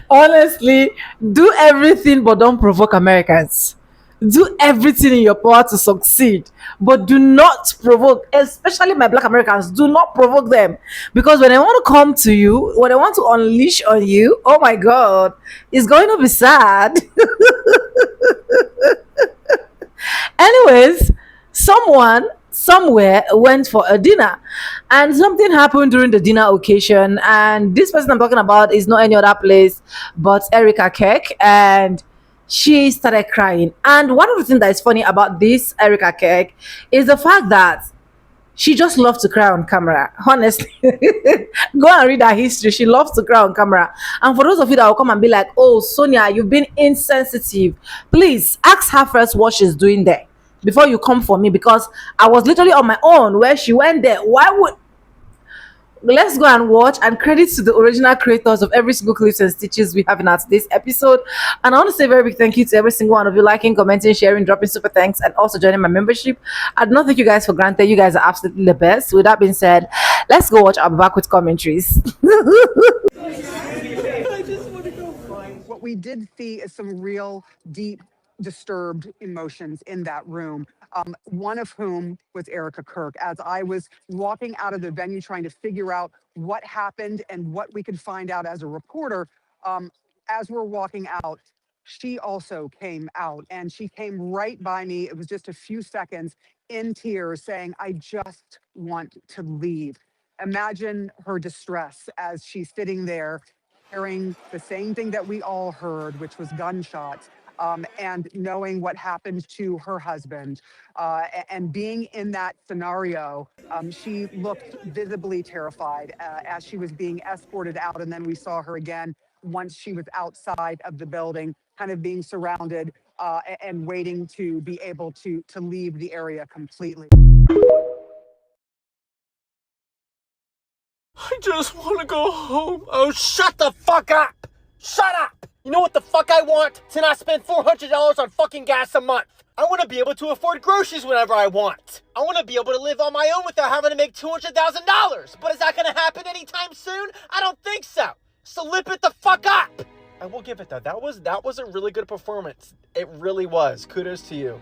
Honestly, do everything but don't provoke Americans. Do everything in your power to succeed, but do not provoke, especially my black Americans. Do not provoke them because when they want to come to you, when they want to unleash on you, oh my god, it's going to be sad. Anyways, someone somewhere went for a dinner and something happened during the dinner occasion. And this person I'm talking about is not any other place but Erica Keck. And she started crying. And one of the things that is funny about this Erica Keck is the fact that she just loves to cry on camera. Honestly, go and read her history. She loves to cry on camera. And for those of you that will come and be like, "Oh, Sonia, you've been insensitive," please ask her first what she's doing there before you come for me, because I was literally on my own where she went there. Why would Let's go and watch, and credits to the original creators of every single clips and stitches we have in our today's episode. And I want to say a very big thank you to every single one of you liking, commenting, sharing, dropping super thanks, and also joining my membership. I do not take you guys for granted. You guys are absolutely the best. With that being said, let's go watch. I'll be back with commentaries. What we did see is some real deep, disturbed emotions in that room. One of whom was Erica Kirk. As I was walking out of the venue trying to figure out what happened and what we could find out as a reporter, as we're walking out, she also came out and she came right by me. It was just a few seconds in tears saying, "I just want to leave." Imagine her distress as she's sitting there hearing the same thing that we all heard, which was gunshots, and knowing what happened to her husband, and being in that scenario. She looked visibly terrified as she was being escorted out. And then we saw her again once she was outside of the building, kind of being surrounded and waiting to be able to leave the area completely. I just want to go home. Oh, shut the fuck up! Shut up! You know what the fuck I want? To not spend $400 on fucking gas a month. I want to be able to afford groceries whenever I want. I want to be able to live on my own without having to make $200,000. But is that going to happen anytime soon? I don't think so. So lip it the fuck up! I will give it though. That was a really good performance. It really was. Kudos to you.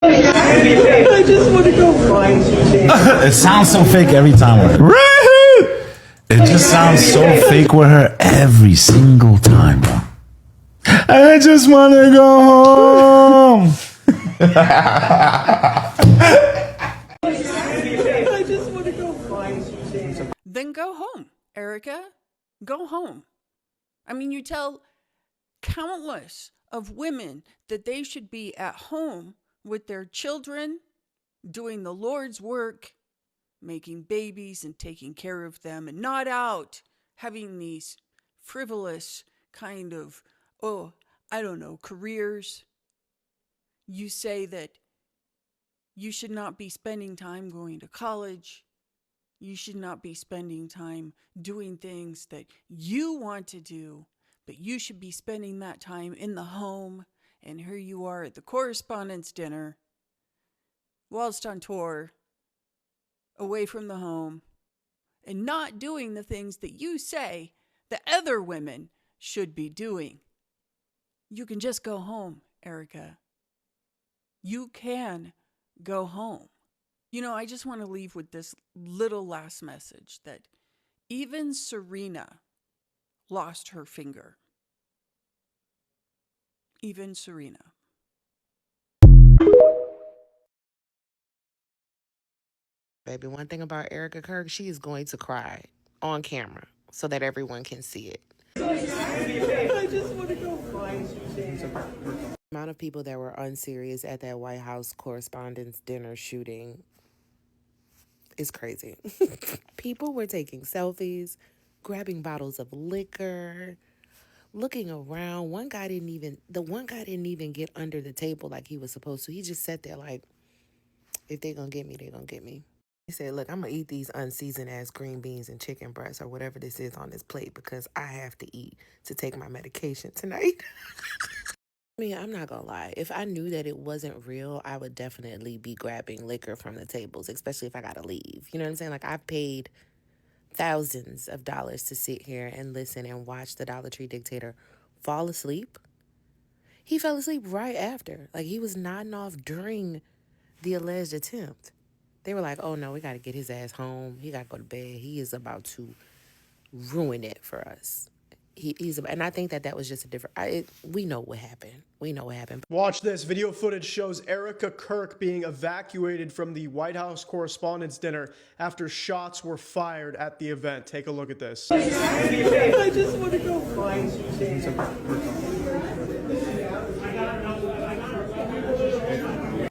I just want to go find you. It sounds so fake every time with her. It just sounds so fake with her every single time, bro. I just want to go home. I just want to go find you. Then go home, Erica. Go home. I mean, you tell countless of women that they should be at home with their children, doing the Lord's work, making babies and taking care of them, and not out having these frivolous kind of, careers. You say that you should not be spending time going to college. You should not be spending time doing things that you want to do, but you should be spending that time in the home. And here you are at the correspondence dinner, whilst on tour, away from the home, and not doing the things that you say that other women should be doing. You can just go home, Erica. You can go home. You know, I just want to leave with this little last message that even Serena lost her finger. Even Serena. Baby, one thing about Erica Kirk, she is going to cry on camera so that everyone can see it. I just want to go find you. The amount of people that were unserious at that White House Correspondents' Dinner shooting is crazy. People were taking selfies, grabbing bottles of liquor, looking around. The one guy didn't even get under the table like he was supposed to. He just sat there like, if they gonna get me, they gonna get me. He said, "Look, I'm gonna eat these unseasoned ass green beans and chicken breasts or whatever this is on this plate because I have to eat to take my medication tonight." I mean, I'm not gonna lie. If I knew that it wasn't real, I would definitely be grabbing liquor from the tables, especially if I gotta leave. You know what I'm saying? Like, I've paid thousands of dollars to sit here and listen and watch the Dollar Tree dictator fall asleep. He fell asleep right after. Like, he was nodding off during the alleged attempt. They were like, oh no, we gotta get his ass home. He gotta go to bed. He is about to ruin it for us. And I think that was just a different. We know what happened. We know what happened. Watch this. Video footage shows Erica Kirk being evacuated from the White House Correspondents' Dinner after shots were fired at the event. Take a look at this. I just want to go find you.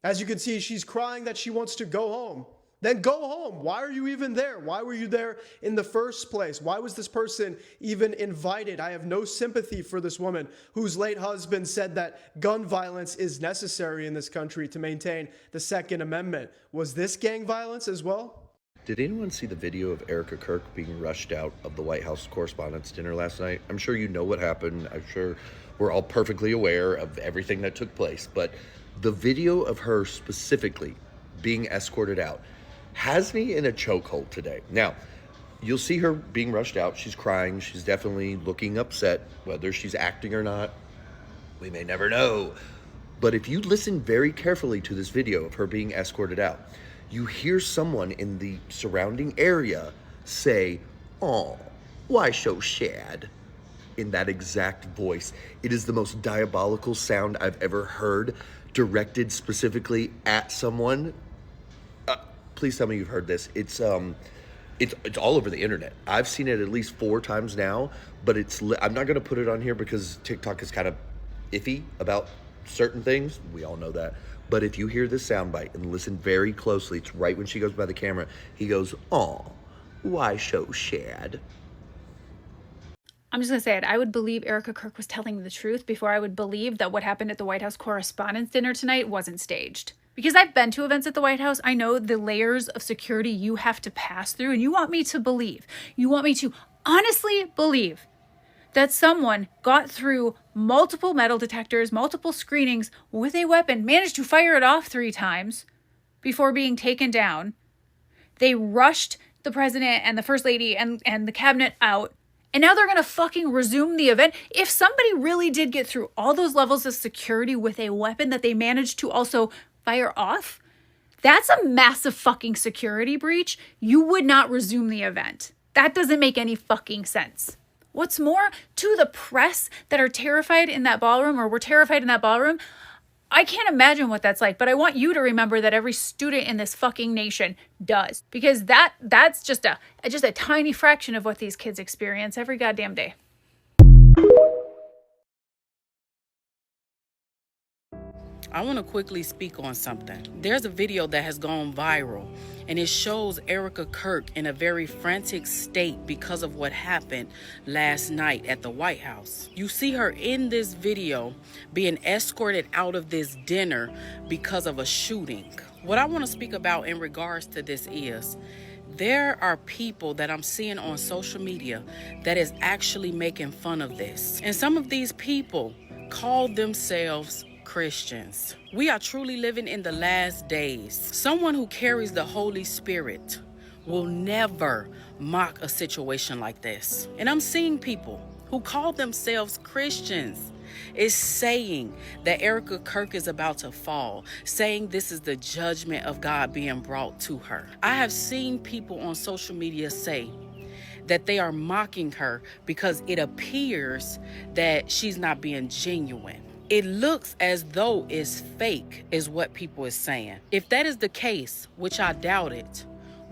As you can see, she's crying that she wants to go home. Then go home. Why are you even there? Why were you there in the first place? Why was this person even invited? I have no sympathy for this woman whose late husband said that gun violence is necessary in this country to maintain the Second Amendment. Was this gang violence as well? Did anyone see the video of Erica Kirk being rushed out of the White House Correspondents' Dinner last night? I'm sure you know what happened. I'm sure we're all perfectly aware of everything that took place. But the video of her specifically being escorted out has me in a chokehold today. Now, you'll see her being rushed out. She's crying. She's definitely looking upset. Whether she's acting or not, we may never know. But if you listen very carefully to this video of her being escorted out, you hear someone in the surrounding area say, "Oh, why so sad?" in that exact voice. It is the most diabolical sound I've ever heard, directed specifically at someone. Please tell me you've heard this. It's all over the internet. I've seen it at least 4 times now, but I'm not going to put it on here because TikTok is kind of iffy about certain things. We all know that. But if you hear this soundbite and listen very closely, it's right when she goes by the camera. He goes, "Oh, why so sad?" I'm just going to say it. I would believe Erica Kirk was telling the truth before I would believe that what happened at the White House Correspondents' Dinner tonight wasn't staged. Because I've been to events at the White House, I know the layers of security you have to pass through, and you want me to honestly believe that someone got through multiple metal detectors, multiple screenings with a weapon, managed to fire it off 3 times before being taken down. They rushed the president and the first lady and the cabinet out, and now they're going to fucking resume the event. If somebody really did get through all those levels of security with a weapon that they managed to also fire off, that's a massive fucking security breach. You would not resume the event. That doesn't make any fucking sense. What's more, to the press that are terrified in that ballroom or were terrified in that ballroom, I can't imagine what that's like, but I want you to remember that every student in this fucking nation does, because that's just a tiny fraction of what these kids experience every goddamn day. I want to quickly speak on something. There's a video that has gone viral, and it shows Erica Kirk in a very frantic state because of what happened last night at the White House. You see her in this video being escorted out of this dinner because of a shooting. What I want to speak about in regards to this is there are people that I'm seeing on social media that is actually making fun of this. And some of these people call themselves Christians. We are truly living in the last days. Someone who carries the Holy Spirit will never mock a situation like this. And I'm seeing people who call themselves Christians is saying that Erica Kirk is about to fall, saying this is the judgment of God being brought to her. I have seen people on social media say that they are mocking her because it appears that she's not being genuine. It looks as though it's fake, is what people are saying. If that is the case, which I doubt it,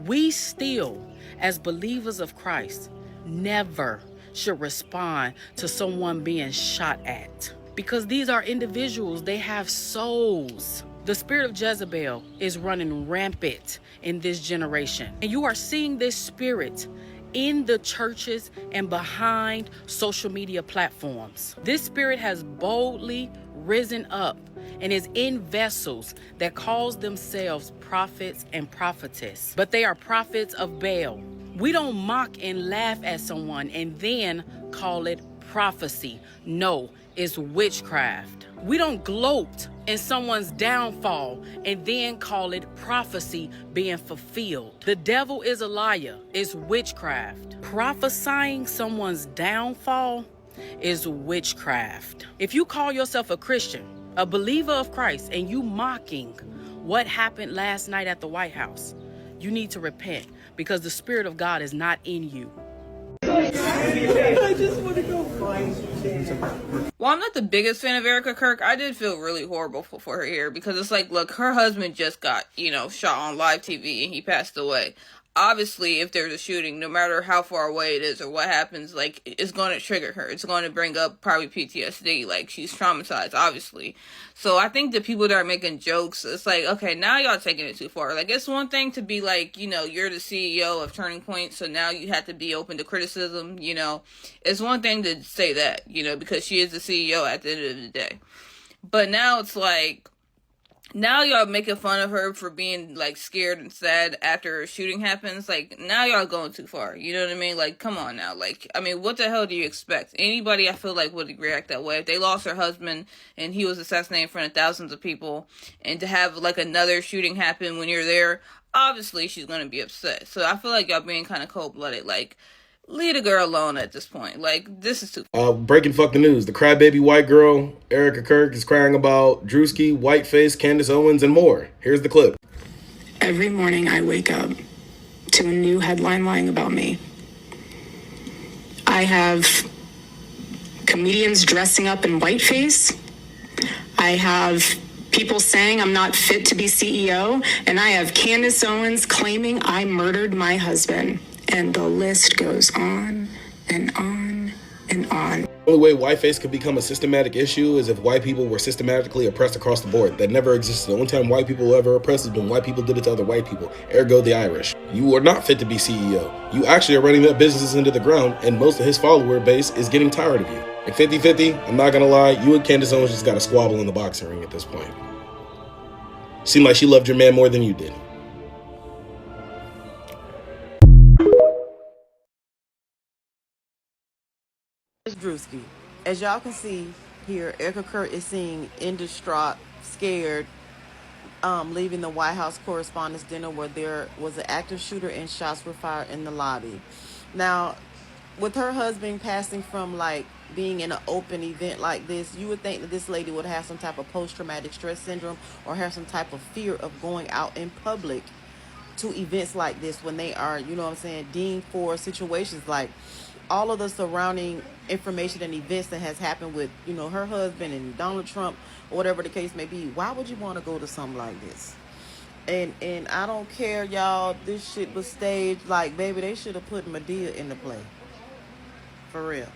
we still, as believers of Christ, never should respond to someone being shot at. Because these are individuals, they have souls. The spirit of Jezebel is running rampant in this generation. And you are seeing this spirit in the churches and behind social media platforms. This spirit has boldly risen up and is in vessels that calls themselves prophets and prophetess, but they are prophets of Baal. We don't mock and laugh at someone and then call it prophecy. No, it's witchcraft. We don't gloat in someone's downfall and then call it prophecy being fulfilled. The devil is a liar. It's witchcraft. Prophesying someone's downfall is witchcraft. If you call yourself a Christian, a believer of Christ, and you mocking what happened last night at the White House, you need to repent because the Spirit of God is not in you. I just want to go find. Well, I'm not the biggest fan of Erica Kirk. I did feel really horrible for her here because it's like, look, her husband just got, shot on live TV and he passed away. Obviously, if there's a shooting, no matter how far away it is or what happens, like, it's going to trigger her. It's going to bring up probably PTSD. Like, she's traumatized, obviously. So I think the people that are making jokes, it's like, okay, now y'all taking it too far. Like, it's one thing to be like, you're the CEO of Turning Point, so now you have to be open to criticism, It's one thing to say that, because she is the CEO at the end of the day. But now it's like, now y'all making fun of her for being like scared and sad after a shooting happens. Like, now y'all going too far. You know what I mean? Like, come on now. Like, I mean, what the hell do you expect? Anybody I feel like would react that way. If they lost their husband and he was assassinated in front of thousands of people, and to have like another shooting happen when you're there, obviously she's gonna be upset. So I feel like y'all being kind of cold-blooded. Like, leave the girl alone at this point. Like, this is too. Breaking fucking news. The crybaby white girl, Erica Kirk, is crying about Drewski, Whiteface, Candace Owens, and more. Here's the clip. Every morning I wake up to a new headline lying about me. I have comedians dressing up in whiteface. I have people saying I'm not fit to be CEO. And I have Candace Owens claiming I murdered my husband. And the list goes on and on and on. The only way whiteface could become a systematic issue is if white people were systematically oppressed across the board. That never existed. The only time white people were ever oppressed is when white people did it to other white people. Ergo the Irish. You are not fit to be CEO. You actually are running that businesses into the ground, and most of his follower base is getting tired of you. At 50-50, I'm not gonna lie, you and Candace Owens just got a squabble in the boxing ring at this point. Seemed like she loved your man more than you did. Drewski. As y'all can see here, Erica Kirk is seen in distraught, scared, leaving the White House Correspondents' Dinner where there was an active shooter and shots were fired in the lobby. Now, with her husband passing from like being in an open event like this, you would think that this lady would have some type of post-traumatic stress syndrome or have some type of fear of going out in public to events like this when they are, deemed for situations like all of the surrounding information and events that has happened with, her husband and Donald Trump or whatever the case may be. Why would you want to go to something like this? And I don't care, y'all, this shit was staged. Like, baby, they should have put Medea in the play. For real.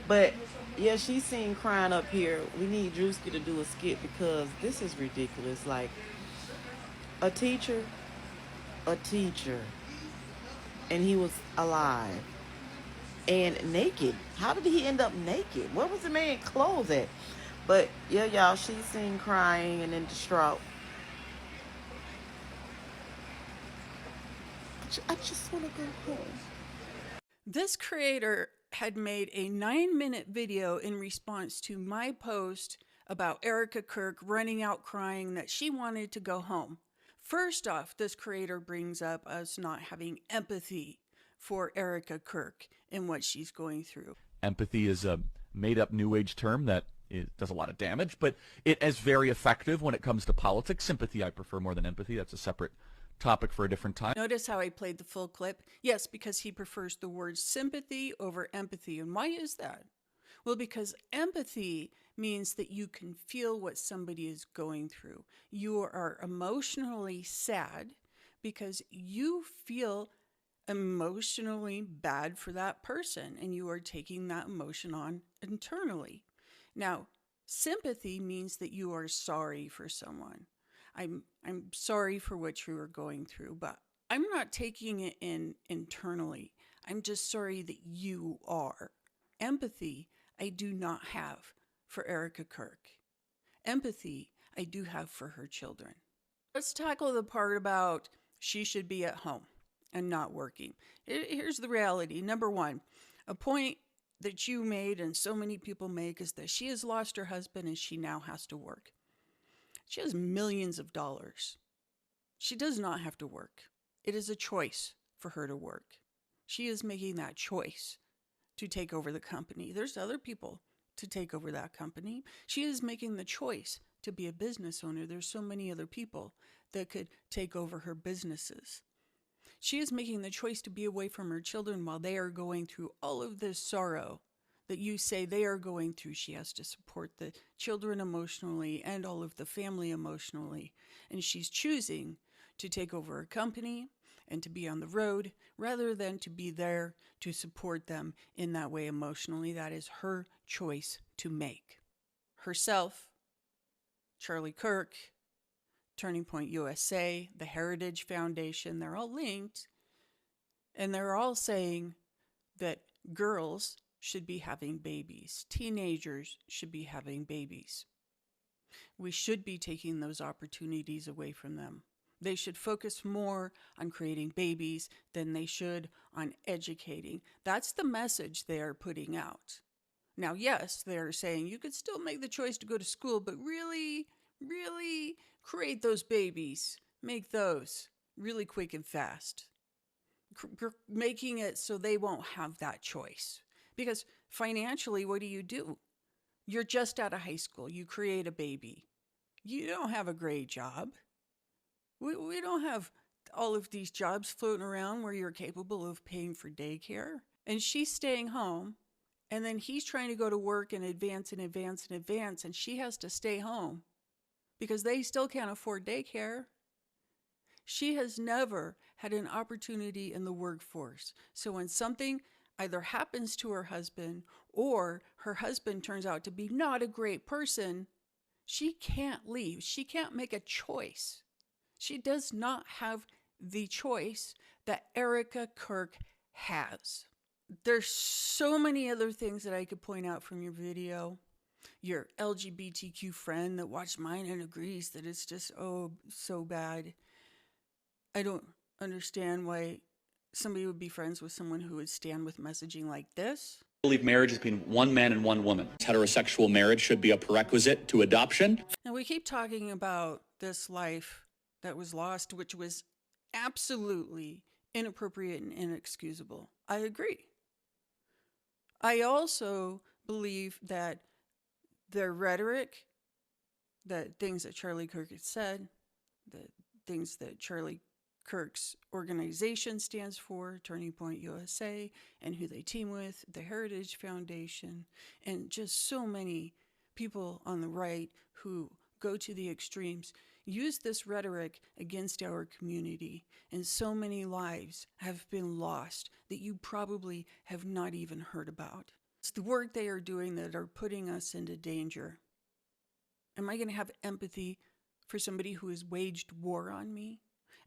But yeah, she's seen crying up here. We need Drewski to do a skit because this is ridiculous. Like, a teacher, and he was alive and naked. How did he end up naked? Where was the man clothes at? But yeah, y'all, she's seen crying and in distraught. I just want to go home. This creator had made a 9-minute video in response to my post about Erica Kirk running out crying that she wanted to go home. First off, this creator brings up us not having empathy for Erica Kirk and what she's going through. Empathy is a made-up New Age term that does a lot of damage, but it is very effective when it comes to politics. Sympathy I prefer more than empathy. That's a separate topic for a different time. Notice how I played the full clip? Yes, because he prefers the word sympathy over empathy. And why is that? Well, because empathy means that you can feel what somebody is going through. You are emotionally sad because you feel emotionally bad for that person and you are taking that emotion on internally. Now, sympathy means that you are sorry for someone. I'm sorry for what you are going through, but I'm not taking it in internally. I'm just sorry that you are. Empathy, I do not have for Erica Kirk. Empathy, I do have for her children. Let's tackle the part about she should be at home and not working. Here's the reality. Number one, a point that you made and so many people make is that she has lost her husband and she now has to work. She has millions of dollars. She does not have to work. It is a choice for her to work. She is making that choice to take over the company. There's other people to take over that company. She is making the choice to be a business owner. There's so many other people that could take over her businesses. She is making the choice to be away from her children while they are going through all of this sorrow that you say they are going through. She has to support the children emotionally and all of the family emotionally. And she's choosing to take over a company and to be on the road rather than to be there to support them in that way emotionally. That is her choice to make. Herself, Charlie Kirk, Turning Point USA, the Heritage Foundation, they're all linked. And they're all saying that girls should be having babies. Teenagers should be having babies. We should be taking those opportunities away from them. They should focus more on creating babies than they should on educating. That's the message they are putting out. Now, yes, they're saying you could still make the choice to go to school, but really create those babies. Make those really quick and fast. Making it so they won't have that choice. Because financially, what do? You're just out of high school. You create a baby. You don't have a great job. We don't have all of these jobs floating around where you're capable of paying for daycare. And she's staying home. And then he's trying to go to work and advance. And she has to stay home because they still can't afford daycare. She has never had an opportunity in the workforce. So when something either happens to her husband or her husband turns out to be not a great person, she can't leave. She can't make a choice. She does not have the choice that Erica Kirk has. There's so many other things that I could point out from your video. Your LGBTQ friend that watched mine and agrees that it's just, so bad. I don't understand why somebody would be friends with someone who would stand with messaging like this. I believe marriage is between one man and one woman. Heterosexual marriage should be a prerequisite to adoption. And we keep talking about this life that was lost, which was absolutely inappropriate and inexcusable. I agree. I also believe that the rhetoric, the things that Charlie Kirk had said, the things that Charlie Kirk's organization stands for, Turning Point USA, and who they team with, the Heritage Foundation, and just so many people on the right who go to the extremes, use this rhetoric against our community. And so many lives have been lost that you probably have not even heard about. It's the work they are doing that are putting us into danger. Am I going to have empathy for somebody who has waged war on me?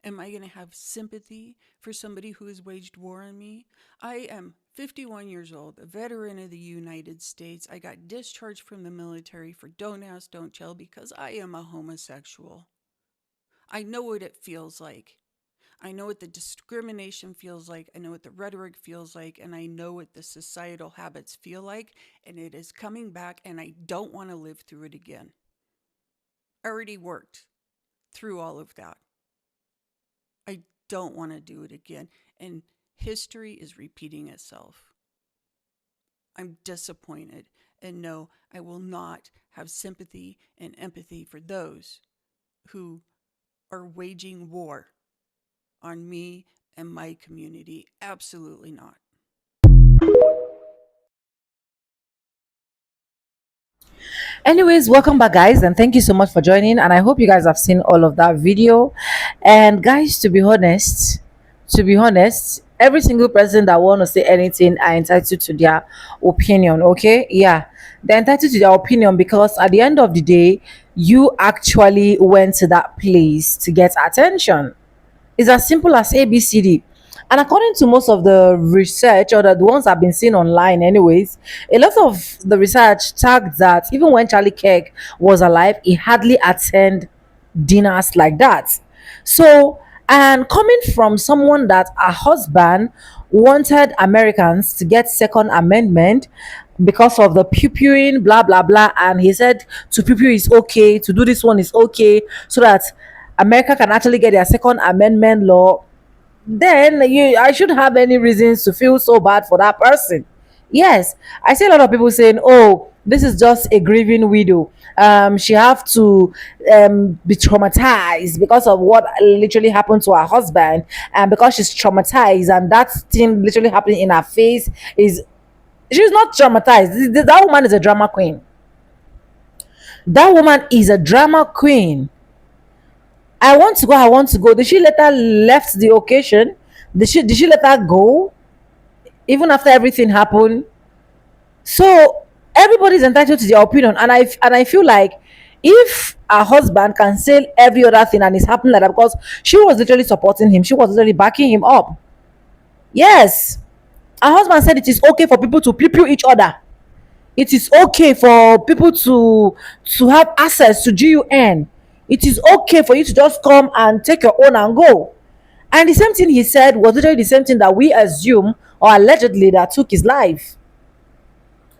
Am I going to have sympathy for somebody who has waged war on me? I am 51 years old, a veteran of the United States. I got discharged from the military for don't ask, don't tell because I am a homosexual. I know what it feels like. I know what the discrimination feels like. I know what the rhetoric feels like. And I know what the societal habits feel like. And it is coming back and I don't want to live through it again. I already worked through all of that. I don't want to do it again. And history is repeating itself. I'm disappointed. And no, I will not have sympathy and empathy for those who are waging war on me and my community. Absolutely not. Anyways, welcome back, guys, and thank you so much for joining. And I hope you guys have seen all of that video. And guys, to be honest, every single person that want to say anything are entitled to their opinion. Okay, yeah, they're entitled to their opinion because at the end of the day, you actually went to that place to get attention. It's as simple as ABCD. And according to most of the research, or the ones I've been seeing online, anyways, a lot of the research tagged that even when Charlie Kirk was alive, he hardly attended dinners like that. So, and coming from someone that her husband wanted Americans to get Second Amendment because of the pew-pewing, blah blah blah, and he said to pew-pew is okay, to do this one is okay, so that America can actually get their Second Amendment law, then I should have any reasons to feel so bad for that person. Yes, I see a lot of people saying, "Oh, this is just a grieving widow. She have to be traumatized because of what literally happened to her husband, and because she's traumatized, and that thing literally happening in her face is she's not traumatized. That woman is a drama queen. That woman is a drama queen. I want to go. I want to go. Did she later left the occasion? Did she let her go even after everything happened? So everybody's entitled to their opinion, and I feel like if a husband can say every other thing and it's happening like that because she was literally supporting him, she was literally backing him up. Yes, her husband said it is okay for people to pew each other. It is okay for people to have access to GUN. It is okay for you to just come and take your own and go. And the same thing he said was literally the same thing that we assume or allegedly that took his life.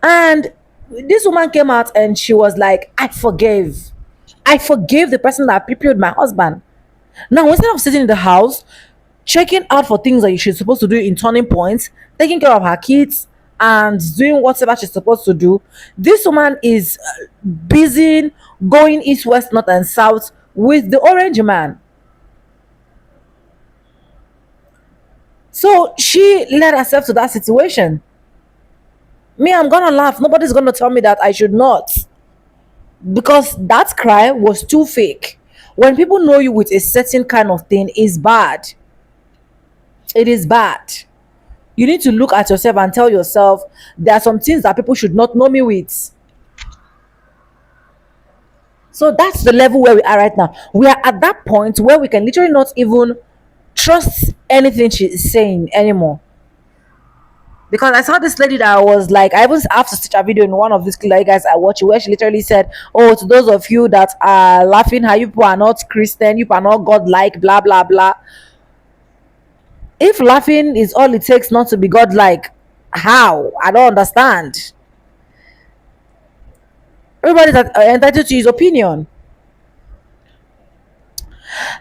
And this woman came out and she was like, I forgave. I forgave the person that prepared my husband. Now, instead of sitting in the house, checking out for things that she's supposed to do in turning points, taking care of her kids, and doing whatever she's supposed to do, this woman is busy going east, west, north, and south with the orange man. So she led herself to that situation. Me, I'm gonna laugh. Nobody's gonna tell me that I should not. Because that cry was too fake. When people know you with a certain kind of thing, is bad. It is bad. You need to look at yourself and tell yourself there are some things that people should not know me with. So that's the level where we are right now. We are at that point where we can literally not even trust anything she is saying anymore. Because I saw this lady that was like, I even have to stitch a video in one of these like guys I watch where she literally said, "Oh, to those of you that are laughing, how you people are not Christian, you are not God-like, blah blah blah." If laughing is all it takes not to be God-like, how? I don't understand. Everybody's entitled to his opinion.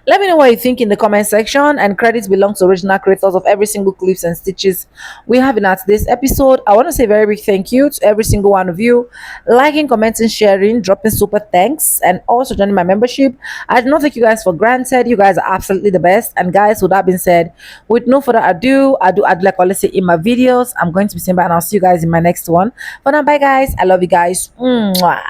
Let me know what you think in the comment section, and credits belong to original creators of every single clips and stitches we have in today's episode. I want to say a very big thank you to every single one of you liking, commenting, sharing, dropping super thanks, and also joining my membership. I do not take you guys for granted. You guys are absolutely the best. And guys, with that being said, with no further ado, I do like I always say in my videos, I'm going to be saying bye, and I'll see you guys in my next one. For now, bye guys. I love you guys. Mwah.